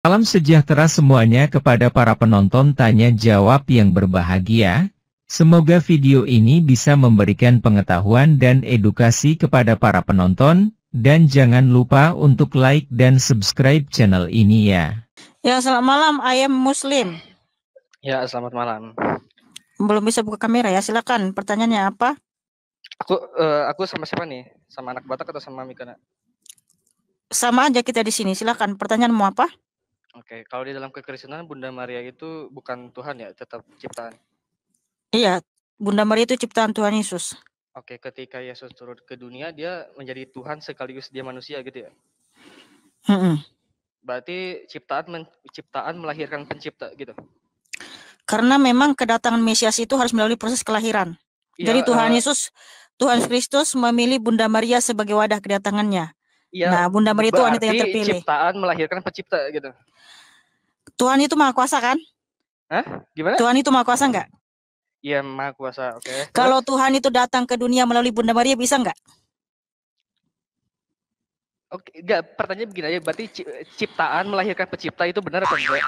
Salam sejahtera semuanya kepada para penonton tanya jawab yang berbahagia. Semoga video ini bisa memberikan pengetahuan dan edukasi kepada para penonton. Dan jangan lupa untuk like dan subscribe channel ini ya. Ya, selamat malam, I am Muslim. Ya, selamat malam. Belum bisa buka kamera ya, silakan. Pertanyaannya apa? Aku sama siapa nih? Sama anak Batak atau sama Mikana? Sama aja kita di sini, silakan. Pertanyaanmu apa? Oke, kalau di dalam kekristenan Bunda Maria itu bukan Tuhan ya, tetap ciptaan. Iya, Bunda Maria itu ciptaan Tuhan Yesus. Oke, ketika Yesus turun ke dunia, dia menjadi Tuhan sekaligus dia manusia gitu ya? Berarti ciptaan melahirkan pencipta gitu? Karena memang kedatangan Mesias itu harus melalui proses kelahiran. Ya, jadi Tuhan Kristus memilih Bunda Maria sebagai wadah kedatangannya. Ya, nah, Bunda Maria itu wanita yang terpilih. Ciptaan melahirkan pencipta gitu. Tuhan itu maha kuasa kan? Hah? Gimana? Tuhan itu maha kuasa enggak? Iya, maha kuasa, oke. Kalau Tuhan itu datang ke dunia melalui Bunda Maria, bisa enggak? Oke, enggak, pertanyaan begini aja, berarti ciptaan melahirkan pencipta itu benar atau enggak?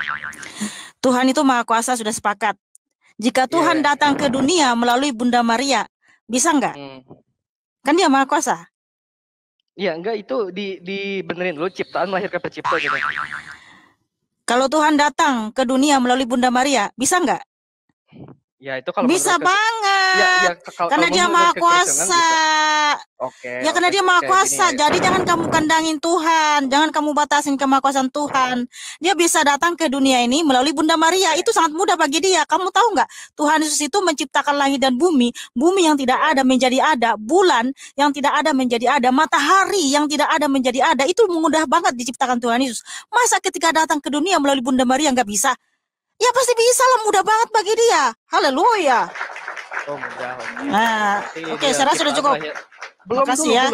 Tuhan itu maha kuasa, sudah sepakat. Jika Tuhan datang ke dunia melalui Bunda Maria, bisa enggak? Kan dia maha kuasa. Iya, enggak, itu dibenerin dulu, ciptaan melahirkan pencipta gitu. Kalau Tuhan datang ke dunia melalui Bunda Maria, bisa enggak? Ya, itu kalau bisa banget. Karena dia maha kuasa. Oke. Ya, karena dia maha kuasa. Jadi jangan kamu kandangin Tuhan, jangan kamu batasin kemahakuasaan Tuhan. Dia bisa datang ke dunia ini melalui Bunda Maria. Itu sangat mudah bagi dia. Kamu tahu nggak? Tuhan Yesus itu menciptakan langit dan bumi, bumi yang tidak ada menjadi ada, bulan yang tidak ada menjadi ada, matahari yang tidak ada menjadi ada. Itu mudah banget diciptakan Tuhan Yesus. Masa ketika datang ke dunia melalui Bunda Maria nggak bisa? Ya pasti bisa lah, mudah banget bagi dia. Haleluya. Oh, mudah. Nah, oke, saya rasa sudah cukup. Belum, ya.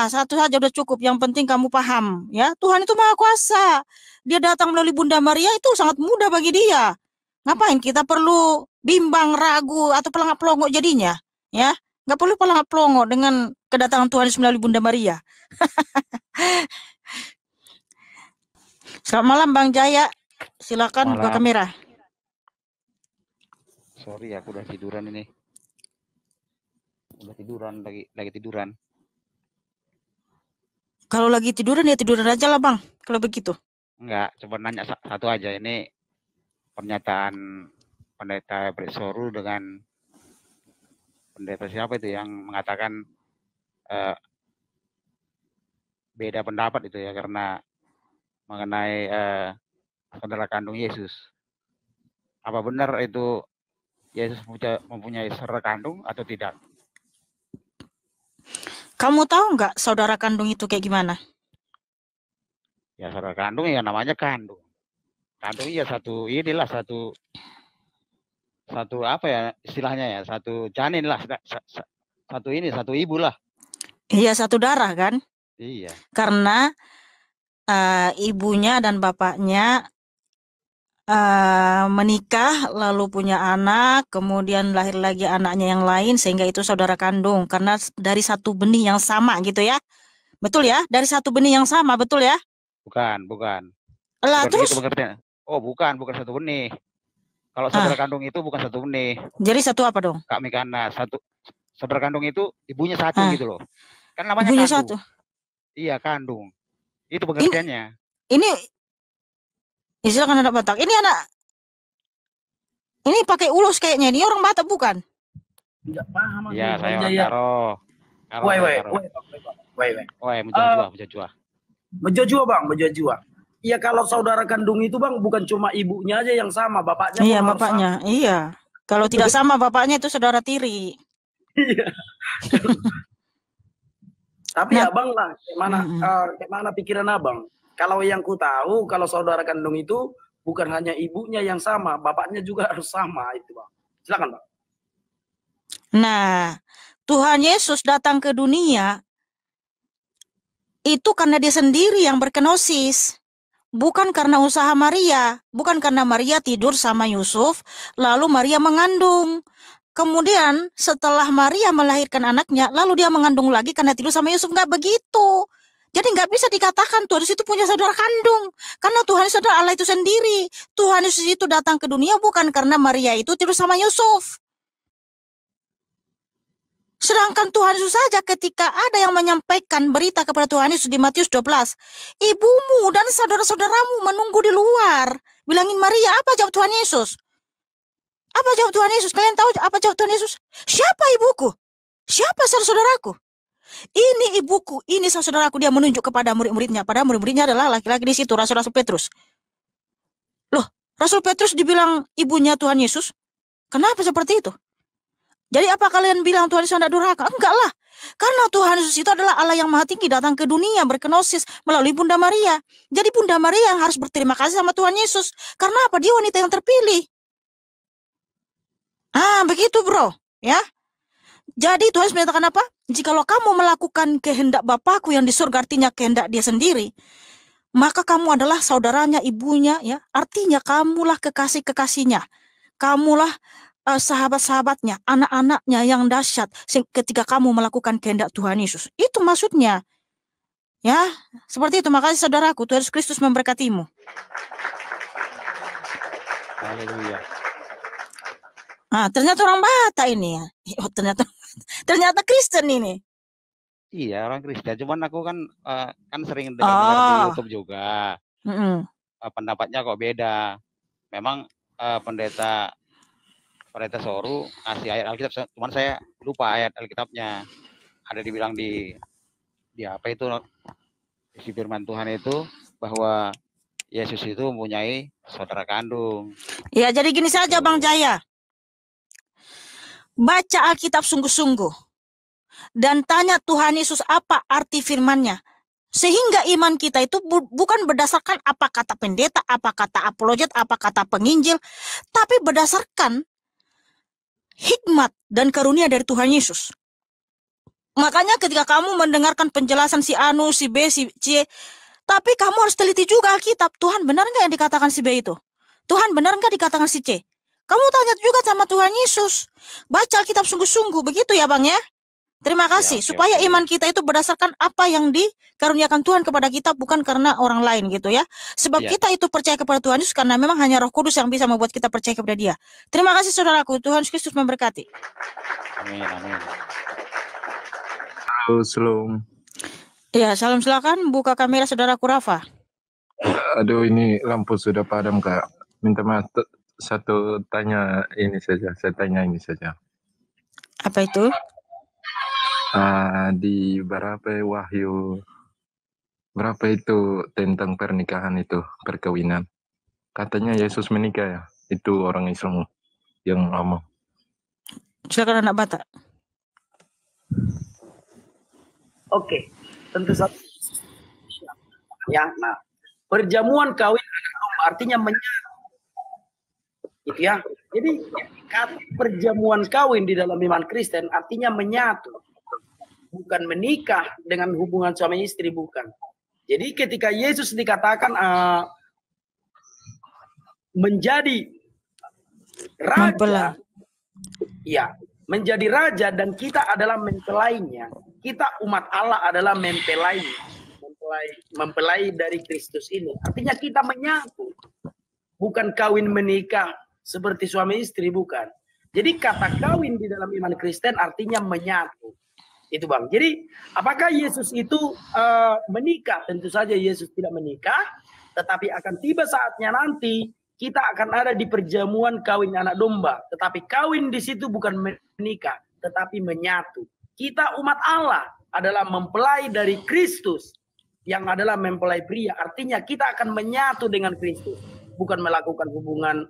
Satu saja udah cukup. Yang penting kamu paham, ya. Tuhan itu maha kuasa. Dia datang melalui Bunda Maria itu sangat mudah bagi dia. Ngapain kita perlu bimbang, ragu atau pelangak-pelongok jadinya, ya? Nggak perlu pelangak-pelongok dengan kedatangan Tuhan Yesus melalui Bunda Maria. Selamat malam Bang Jaya. Silakan buka kamera. Sorry, aku udah tiduran ini. Udah tiduran, lagi tiduran. Kalau lagi tiduran ya tiduran aja lah Bang, kalau begitu. Enggak, coba nanya satu aja. Ini pernyataan pendeta Soru dengan pendeta siapa itu yang mengatakan beda pendapat itu ya, karena mengenai saudara kandung Yesus. Apa benar itu Yesus mempunyai saudara kandung atau tidak? Kamu tahu nggak saudara kandung itu kayak gimana? Ya, saudara kandung ya namanya kandung. Kandung ya satu apa ya istilahnya ya, satu janin lah, satu ibu lah. Iya, satu darah kan? Iya. Karena ibunya dan bapaknya menikah lalu punya anak, kemudian lahir lagi anaknya yang lain, sehingga itu saudara kandung karena dari satu benih yang sama gitu ya. Betul ya? Dari satu benih yang sama, betul ya? Bukan. Lah terus? Oh, bukan satu benih. Kalau saudara kandung itu bukan satu benih. Jadi satu apa dong? Kak Mikana, satu saudara kandung itu ibunya satu gitu loh. Kan namanya ibunya kandung. Satu. Iya, kandung. Itu pengertiannya. Ini silakan anak Batak. Ini pakai ulus kayaknya. Ini orang Batak bukan? Enggak paham. Iya, saya orang Karo. Menjajua Bang. Iya, kalau saudara kandung itu Bang bukan cuma ibunya aja yang sama, bapaknya. Iya, bapaknya. Iya. Kalau tidak sama bapaknya itu saudara tiri. Iya. Tapi Abang lah, kemana pikiran Abang? Kalau yang ku tahu, kalau saudara kandung itu bukan hanya ibunya yang sama, bapaknya juga harus sama itu Bang. Silakan Bang. Nah, Tuhan Yesus datang ke dunia itu karena dia sendiri yang berkenosis. Bukan karena usaha Maria, bukan karena Maria tidur sama Yusuf, lalu Maria mengandung. Kemudian setelah Maria melahirkan anaknya, lalu dia mengandung lagi karena tidur sama Yusuf. Enggak begitu. Jadi nggak bisa dikatakan Tuhan Yesus itu punya saudara kandung. Karena Tuhan Yesus adalah Allah itu sendiri. Tuhan Yesus itu datang ke dunia bukan karena Maria itu tidur sama Yusuf. Sedangkan Tuhan Yesus saja ketika ada yang menyampaikan berita kepada Tuhan Yesus di Matius 12. Ibumu dan saudara-saudaramu menunggu di luar. Bilangin Maria, apa jawab Tuhan Yesus? Apa jawab Tuhan Yesus? Kalian tahu apa jawab Tuhan Yesus? Siapa ibuku? Siapa saudara-saudaraku? Ini ibuku, ini saudaraku. Dia menunjuk kepada murid-muridnya. Padahal murid-muridnya adalah laki-laki di situ, Rasul-Rasul Petrus. Loh, Rasul Petrus dibilang ibunya Tuhan Yesus? Kenapa seperti itu? Jadi apa kalian bilang Tuhan Yesus tidak durhaka? Enggak lah. Karena Tuhan Yesus itu adalah Allah yang maha tinggi datang ke dunia berkenosis melalui Bunda Maria. Jadi Bunda Maria yang harus berterima kasih sama Tuhan Yesus. Karena apa? Dia wanita yang terpilih. Begitu bro. Ya. Jadi Tuhan menyatakan apa? Jikalau kamu melakukan kehendak Bapakku yang di surga, artinya kehendak dia sendiri, maka kamu adalah saudaranya, ibunya, ya. Artinya kamulah kekasih-kekasihnya. Kamulah sahabat-sahabatnya, anak-anaknya yang dahsyat ketika kamu melakukan kehendak Tuhan Yesus. Itu maksudnya. Ya, seperti itu. Makasih saudaraku, Tuhan Yesus Kristus memberkatimu. Haleluya. Ternyata orang Batak ini ya. Oh, ternyata Kristen ini. Iya, orang Kristen. Cuman aku kan sering dengar di YouTube juga. Pendapatnya kok beda. Memang pendeta Soru ngasih ayat Alkitab, cuman saya lupa ayat Alkitabnya. Ada dibilang di apa itu, di firman Tuhan itu bahwa Yesus itu mempunyai saudara kandung. Ya, jadi gini saja Bang Jaya. Baca Alkitab sungguh-sungguh dan tanya Tuhan Yesus apa arti firman-Nya. Sehingga iman kita itu bukan berdasarkan apa kata pendeta, apa kata apologet, apa kata penginjil, tapi berdasarkan hikmat dan karunia dari Tuhan Yesus. Makanya ketika kamu mendengarkan penjelasan si Anu, si B, si C, tapi kamu harus teliti juga Alkitab. Tuhan benar nggak yang dikatakan si B itu? Tuhan benar nggak dikatakan si C? Kamu tanya juga sama Tuhan Yesus. Baca Alkitab sungguh-sungguh. Begitu ya Bang ya? Terima kasih. Supaya iman kita itu berdasarkan apa yang dikaruniakan Tuhan kepada kita, bukan karena orang lain gitu ya. Sebab kita itu percaya kepada Tuhan Yesus karena memang hanya Roh Kudus yang bisa membuat kita percaya kepada Dia. Terima kasih saudaraku. Tuhan Yesus memberkati. Amin, amin. Halo, Shalom. Ya, salam, silakan buka kamera saudaraku Rafa. Aduh, ini lampu sudah padam, Kak. Minta maaf, satu tanya ini saja. Saya tanya ini saja. Apa itu? Di berapa Wahyu, berapa itu tentang pernikahan itu, perkawinan. Katanya Yesus menikah ya. Itu orang Islam yang ngomong. Silakan anak Batak. Oke, tentu saja. Ya, nah, perjamuan kawin anak domba artinya menyatu. Gitu ya. Jadi kata perjamuan kawin di dalam iman Kristen artinya menyatu. Bukan menikah dengan hubungan suami istri, bukan. Jadi ketika Yesus dikatakan menjadi raja, ya, menjadi raja dan kita adalah mempelainya. Kita umat Allah adalah mempelai dari Kristus ini. Artinya kita menyatu. Bukan kawin menikah seperti suami istri, bukan. Jadi kata kawin di dalam iman Kristen artinya menyatu. Itu Bang. Jadi apakah Yesus itu menikah? Tentu saja Yesus tidak menikah. Tetapi akan tiba saatnya nanti kita akan ada di perjamuan kawin anak domba. Tetapi kawin di situ bukan menikah, tetapi menyatu. Kita umat Allah adalah mempelai dari Kristus yang adalah mempelai pria. Artinya kita akan menyatu dengan Kristus, bukan melakukan hubungan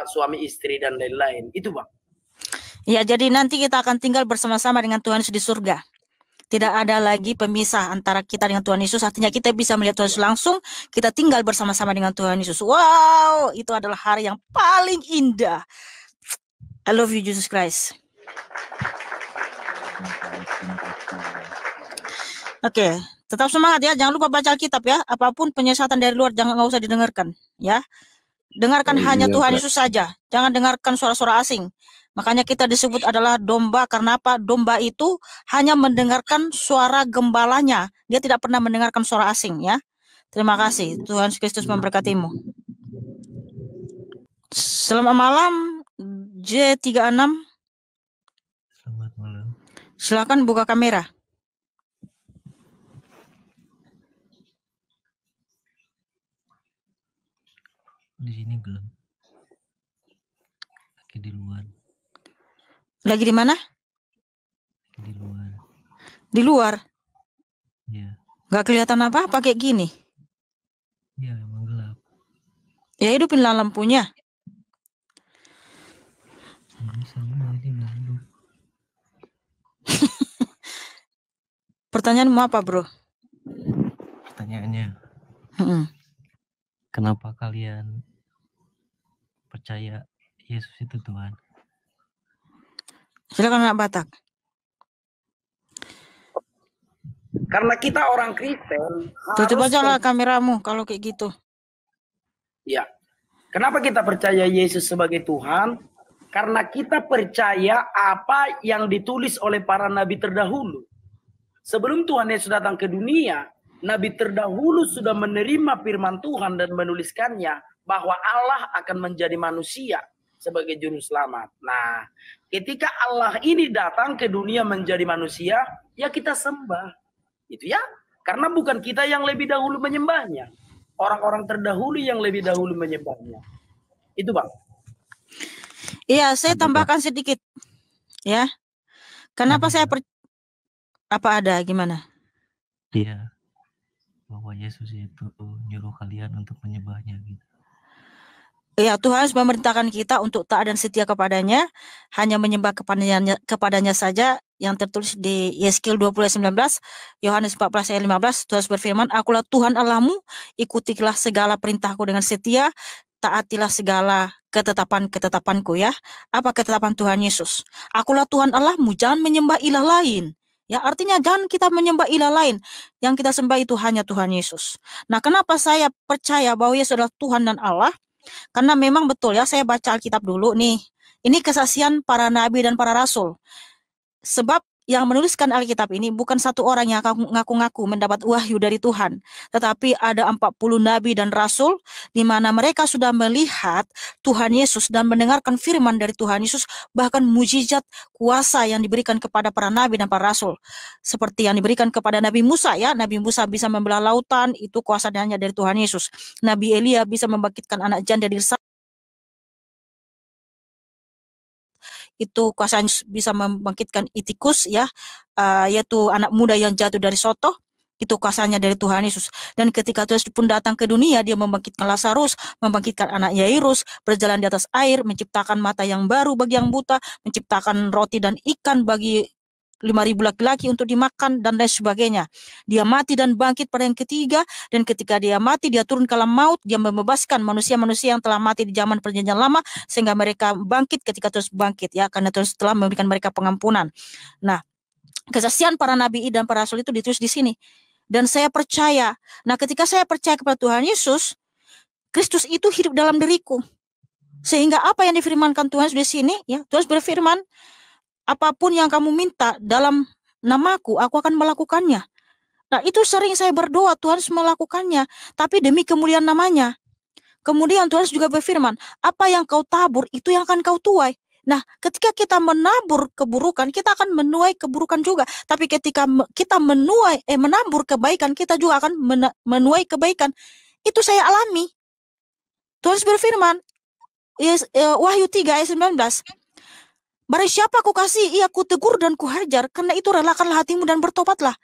suami istri dan lain-lain. Itu Bang. Ya, jadi nanti kita akan tinggal bersama-sama dengan Tuhan Yesus di surga. Tidak ada lagi pemisah antara kita dengan Tuhan Yesus. Artinya kita bisa melihat Tuhan Yesus langsung. Kita tinggal bersama-sama dengan Tuhan Yesus. Wow, itu adalah hari yang paling indah. I love you, Jesus Christ. Oke, tetap semangat ya. Jangan lupa baca Alkitab ya. Apapun penyesatan dari luar nggak usah didengarkan ya. Dengarkan hanya Tuhan Yesus saja. Jangan dengarkan suara-suara asing. Makanya kita disebut adalah domba. Karena apa? Domba itu hanya mendengarkan suara gembalanya. Dia tidak pernah mendengarkan suara asing ya. Terima kasih. Tuhan Yesus Kristus memberkatimu. Selamat malam J36. Selamat malam. Silakan buka kamera. Di sini gelap. Lagi di luar. Lagi di mana? Di luar. Di luar. Ya. Gak kelihatan apa-apa kayak gini. Ya, emang gelap. Ya hidupin lah lampunya. Bisa juga ini hidup. Pertanyaanmu apa, bro? Pertanyaannya, kenapa kalian percaya Yesus itu Tuhan? Silakan anak Batak. Karena kita orang Kristen, Tutup harus aja lah kameramu kalau kayak gitu. Ya. Kenapa kita percaya Yesus sebagai Tuhan? Karena kita percaya apa yang ditulis oleh para nabi terdahulu. Sebelum Tuhan Yesus datang ke dunia, nabi terdahulu sudah menerima firman Tuhan dan menuliskannya bahwa Allah akan menjadi manusia sebagai juru selamat. Nah, ketika Allah ini datang ke dunia menjadi manusia, ya kita sembah. Itu ya. Karena bukan kita yang lebih dahulu menyembahnya. Orang-orang terdahulu yang lebih dahulu menyembahnya. Itu Bang. Iya, saya tambahkan sedikit. Ya. Kenapa saya apa ada gimana? Iya. Bahwa Yesus itu nyuruh kalian untuk menyembahnya gitu. Ya, Tuhan memerintahkan kita untuk taat dan setia kepadanya, hanya menyembah kepadanya saja, yang tertulis di Yeskiel 20:19, Yohanes 14:15, Tuhan berfirman, Akulah Tuhan Allahmu, ikutilah segala perintahku dengan setia, taatilah segala ketetapan-ketetapanku ya. Apa ketetapan Tuhan Yesus? Akulah Tuhan Allahmu, jangan menyembah ilah lain. Ya, artinya jangan kita menyembah ilah lain. Yang kita sembah itu hanya Tuhan Yesus. Nah, kenapa saya percaya bahwa Yesus adalah Tuhan dan Allah? Karena memang betul ya, saya baca Alkitab dulu nih. Ini kesaksian para nabi dan para rasul. Sebab yang menuliskan Alkitab ini bukan satu orang yang ngaku-ngaku mendapat wahyu dari Tuhan. Tetapi ada 40 nabi dan rasul di mana mereka sudah melihat Tuhan Yesus dan mendengarkan firman dari Tuhan Yesus. Bahkan mujizat kuasa yang diberikan kepada para nabi dan para rasul. Seperti yang diberikan kepada Nabi Musa ya. Nabi Musa bisa membelah lautan, itu kuasanya dari Tuhan Yesus. Nabi Elia bisa membangkitkan anak janda di itu kuasanya bisa membangkitkan itikus ya, yaitu anak muda yang jatuh dari soto, itu kuasanya dari Tuhan Yesus. Dan ketika Tuhan pun datang ke dunia, dia membangkitkan Lazarus, membangkitkan anak Yairus, berjalan di atas air, menciptakan mata yang baru bagi yang buta, menciptakan roti dan ikan bagi 5.000 laki-laki untuk dimakan dan lain sebagainya. Dia mati dan bangkit pada yang ketiga, dan ketika dia mati dia turun ke alam maut, dia membebaskan manusia-manusia yang telah mati di zaman perjanjian lama sehingga mereka bangkit ketika terus bangkit ya, karena Tuhan telah memberikan mereka pengampunan. Nah, kesaksian para nabi dan para rasul itu ditulis di sini. Dan saya percaya. Nah, ketika saya percaya kepada Tuhan Yesus, Kristus itu hidup dalam diriku. Sehingga apa yang difirmankan Tuhan di sini ya, Tuhan berfirman, apapun yang kamu minta dalam namaku, aku akan melakukannya. Nah, itu sering saya berdoa, Tuhan melakukannya. Tapi demi kemuliaan namanya. Kemudian Tuhan juga berfirman, apa yang kau tabur, itu yang akan kau tuai. Nah, ketika kita menabur keburukan, kita akan menuai keburukan juga. Tapi ketika kita menabur kebaikan, kita juga akan menuai kebaikan. Itu saya alami. Tuhan berfirman, Wahyu 3 ayat 19, barang siapa ku kasih, ia ku tegur dan ku hajar, karena itu relakanlah hatimu dan bertobatlah.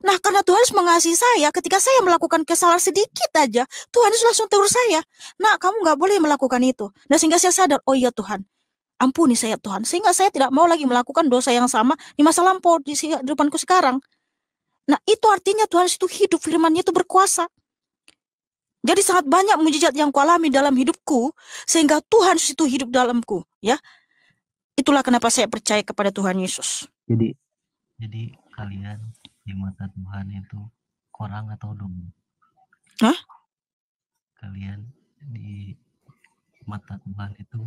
Nah, karena Tuhan mengasihi saya, ketika saya melakukan kesalahan sedikit aja, Tuhan langsung tegur saya. Nah, kamu nggak boleh melakukan itu. Nah, sehingga saya sadar, oh iya Tuhan, ampuni saya Tuhan. Sehingga saya tidak mau lagi melakukan dosa yang sama di masa lampau di depanku sekarang. Nah, itu artinya Tuhan itu hidup, firman-Nya itu berkuasa. Jadi sangat banyak mujizat yang kualami dalam hidupku, sehingga Tuhan itu hidup dalamku, ya. Itulah kenapa saya percaya kepada Tuhan Yesus. Jadi kalian di mata Tuhan itu orang atau domba? Hah? Kalian di mata Tuhan itu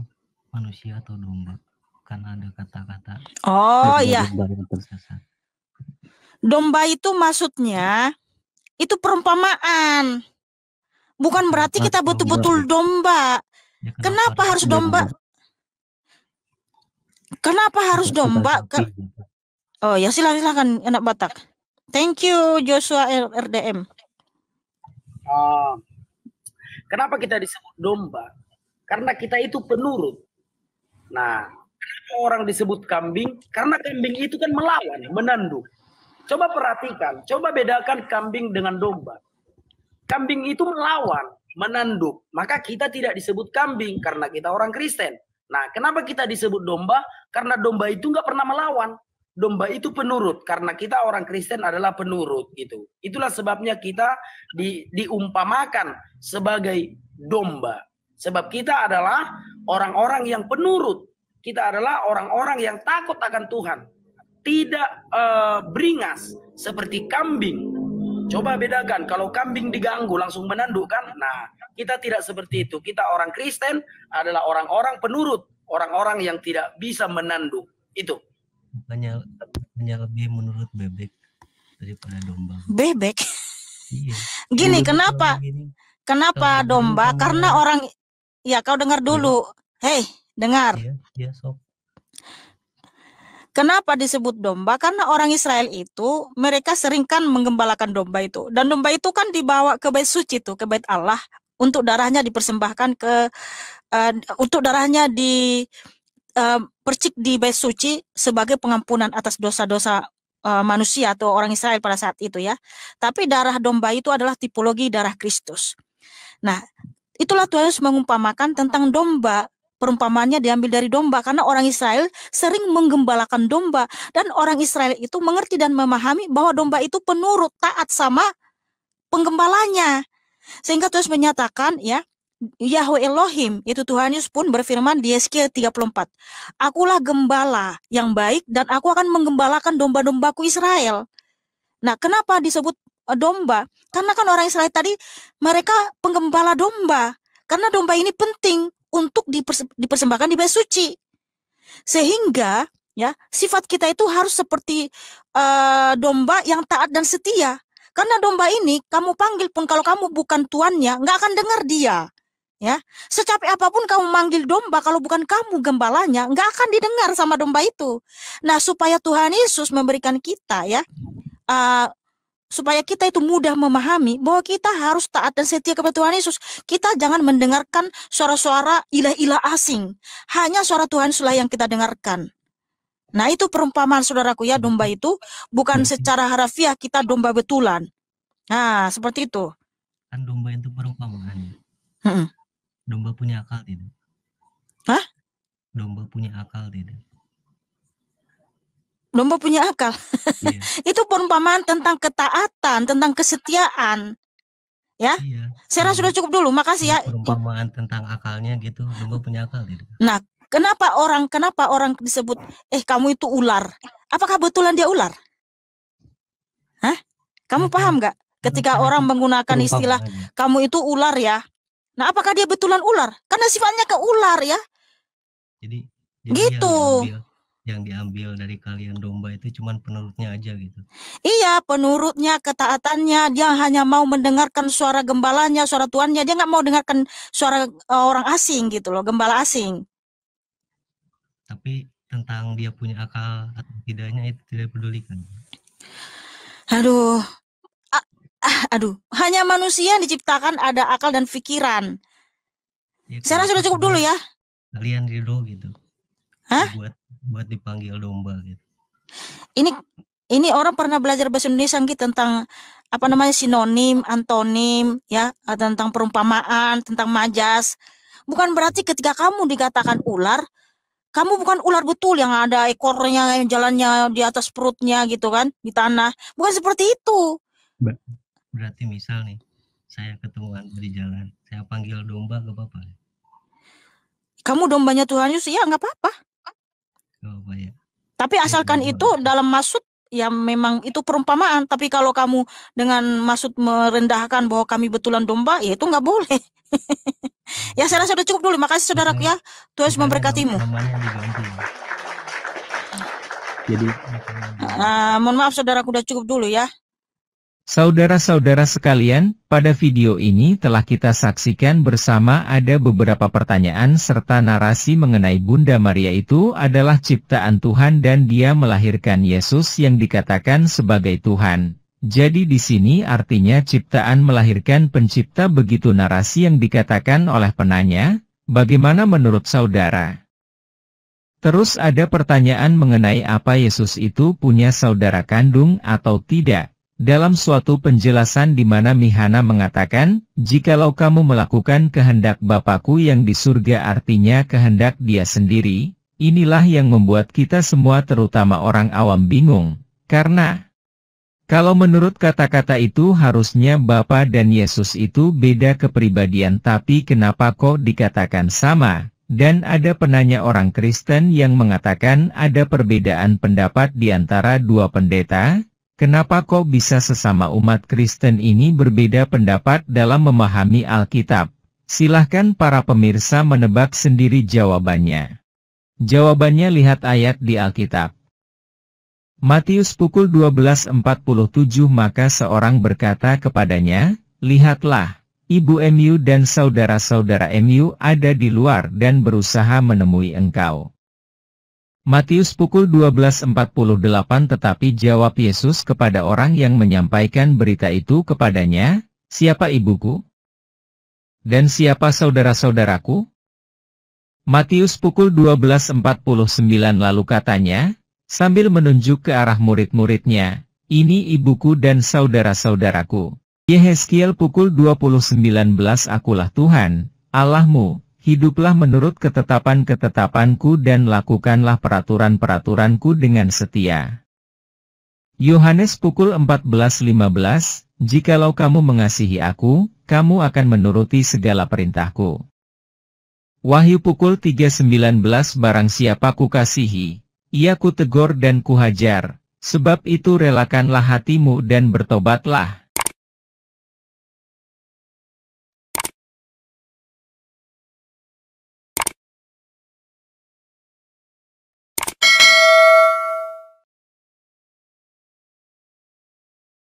manusia atau domba? karena ada kata-kata Oh iya, domba yang tersesat. domba itu maksudnya itu perumpamaan. Bukan berarti kita betul-betul domba. Ya, Kenapa harus domba? Kenapa harus domba? Oh ya, silakan anak Batak. Thank you Joshua RDM. Kenapa kita disebut domba? Karena kita itu penurut. Nah, kenapa orang disebut kambing? Karena kambing itu kan melawan, menanduk. Coba perhatikan, coba bedakan kambing dengan domba. Kambing itu melawan, menanduk. Maka kita tidak disebut kambing karena kita orang Kristen. Nah, kenapa kita disebut domba? Karena domba itu nggak pernah melawan. Domba itu penurut karena kita orang Kristen adalah penurut gitu. Itulah sebabnya kita diumpamakan sebagai domba. Sebab kita adalah orang-orang yang penurut. Kita adalah orang-orang yang takut akan Tuhan. Tidak beringas seperti kambing. Coba bedakan, kalau kambing diganggu langsung menandukkan. Nah, kita tidak seperti itu. Kita orang Kristen adalah orang-orang penurut. Orang-orang yang tidak bisa menanduk. Itu. Hanya lebih menurut bebek daripada domba. Bebek. Iya. Gini, kenapa? Kenapa domba? Karena orang, ya kau dengar dulu. Hei, dengar. Iya, sob. Kenapa disebut domba? Karena orang Israel itu mereka sering kan menggembalakan domba itu. Dan domba itu kan dibawa ke bait suci tuh, ke bait Allah untuk darahnya dipersembahkan untuk darahnya percik di bait suci sebagai pengampunan atas dosa-dosa manusia atau orang Israel pada saat itu ya. Tapi darah domba itu adalah tipologi darah Kristus. Nah, itulah Tuhan Yesus mengumpamakan tentang domba. Perumpamaannya diambil dari domba karena orang Israel sering menggembalakan domba dan orang Israel itu mengerti dan memahami bahwa domba itu penurut taat sama penggembalanya. Sehingga Tuhan menyatakan ya, Yahweh Elohim, itu Tuhan Yesus pun berfirman di Yeskiel 34. Akulah gembala yang baik dan aku akan menggembalakan domba-dombaku Israel. Nah, kenapa disebut domba? Karena kan orang Israel tadi mereka penggembala domba. Karena domba ini penting untuk dipersembahkan di bait suci. Sehingga ya, sifat kita itu harus seperti domba yang taat dan setia. Karena domba ini kamu panggil pun kalau kamu bukan tuannya, nggak akan dengar dia. Ya, secapek apapun kamu manggil domba, kalau bukan kamu gembalanya, nggak akan didengar sama domba itu. Nah, supaya Tuhan Yesus memberikan kita ya, supaya kita itu mudah memahami bahwa kita harus taat dan setia kepada Tuhan Yesus. Kita jangan mendengarkan suara-suara ilah-ilah asing. Hanya suara Tuhan Yesuslah yang kita dengarkan. Nah, itu perumpamaan saudaraku ya, domba itu bukan secara harafiah kita domba betulan. Nah, seperti itu. Kan domba itu perumpamaan. Domba punya akal tidak? Hah? Domba punya akal tidak? Domba punya akal. Iya. Itu perumpamaan tentang ketaatan, tentang kesetiaan. Ya. Iya. Saya sudah cukup dulu. Makasih ya. Perumpamaan tentang akalnya gitu, domba punya akal tidak? Nah, kenapa orang disebut kamu itu ular? Apakah betulan dia ular? Hah? Kamu paham nggak? Ketika orang menggunakan istilah kamu itu ular ya. Nah, apakah dia betulan ular? Karena sifatnya ke ular ya. Jadi gitu. Yang diambil dari kalian domba itu cuman penurutnya aja gitu. Iya, penurutnya, ketaatannya. Dia hanya mau mendengarkan suara gembalanya, suara tuannya. Dia nggak mau dengarkan suara orang asing gitu loh, gembala asing. Tapi tentang dia punya akal atau tidaknya itu tidak pedulikan. Aduh, hanya manusia yang diciptakan ada akal dan pikiran. Ya, saya sudah cukup dulu ya. Kalian ridho gitu. Hah? Buat dipanggil domba gitu. Ini orang pernah belajar bahasa Indonesia gitu tentang apa namanya sinonim, antonim, ya, tentang perumpamaan, tentang majas. Bukan berarti ketika kamu dikatakan ular, kamu bukan ular betul yang ada ekornya, yang jalannya di atas perutnya gitu kan, di tanah. Bukan seperti itu. Berarti misal nih, saya ketemu Anda di jalan, saya panggil domba, gak apa-apa? Kamu dombanya Tuhan Yesus, ya nggak apa-apa. Ya. Tapi asalkan itu dalam maksud ya memang itu perumpamaan. Tapi kalau kamu dengan maksud merendahkan bahwa kami betulan domba, ya itu nggak boleh. Ya saya rasa sudah cukup dulu. Makasih saudaraku ya. Tuhan memberkatimu. Namanya diganti. Jadi Mohon maaf saudaraku, udah cukup dulu ya. Saudara-saudara sekalian, pada video ini telah kita saksikan bersama ada beberapa pertanyaan serta narasi mengenai Bunda Maria itu adalah ciptaan Tuhan dan dia melahirkan Yesus yang dikatakan sebagai Tuhan. Jadi di sini artinya ciptaan melahirkan pencipta, begitu narasi yang dikatakan oleh penanya. Bagaimana menurut saudara? Terus ada pertanyaan mengenai apa Yesus itu punya saudara kandung atau tidak. Dalam suatu penjelasan di mana Mihana mengatakan, jikalau kamu melakukan kehendak Bapakku yang di surga, artinya kehendak dia sendiri. Inilah yang membuat kita semua terutama orang awam bingung. Karena kalau menurut kata-kata itu harusnya Bapa dan Yesus itu beda kepribadian, tapi kenapa kok dikatakan sama? Dan ada penanya orang Kristen yang mengatakan ada perbedaan pendapat di antara dua pendeta. Kenapa kok bisa sesama umat Kristen ini berbeda pendapat dalam memahami Alkitab? Silahkan para pemirsa menebak sendiri jawabannya. Jawabannya lihat ayat di Alkitab. Matius pukul 12.47 maka seorang berkata kepadanya, lihatlah, Ibu MU dan saudara-saudara MU ada di luar dan berusaha menemui engkau. Matius pukul 12.48 tetapi jawab Yesus kepada orang yang menyampaikan berita itu kepadanya, siapa ibuku? Dan siapa saudara-saudaraku? Matius pukul 12.49 lalu katanya, sambil menunjuk ke arah murid-muridnya, ini ibuku dan saudara-saudaraku. Yehezkiel pukul 20.19 akulah Tuhan, Allahmu. Hiduplah menurut ketetapan-ketetapanku dan lakukanlah peraturan-peraturanku dengan setia. Yohanes pukul 14.15, jikalau kamu mengasihi aku, kamu akan menuruti segala perintahku. Wahyu pukul 3.19 barang siapa kukasihi, ia kutegur dan kuhajar, sebab itu relakanlah hatimu dan bertobatlah.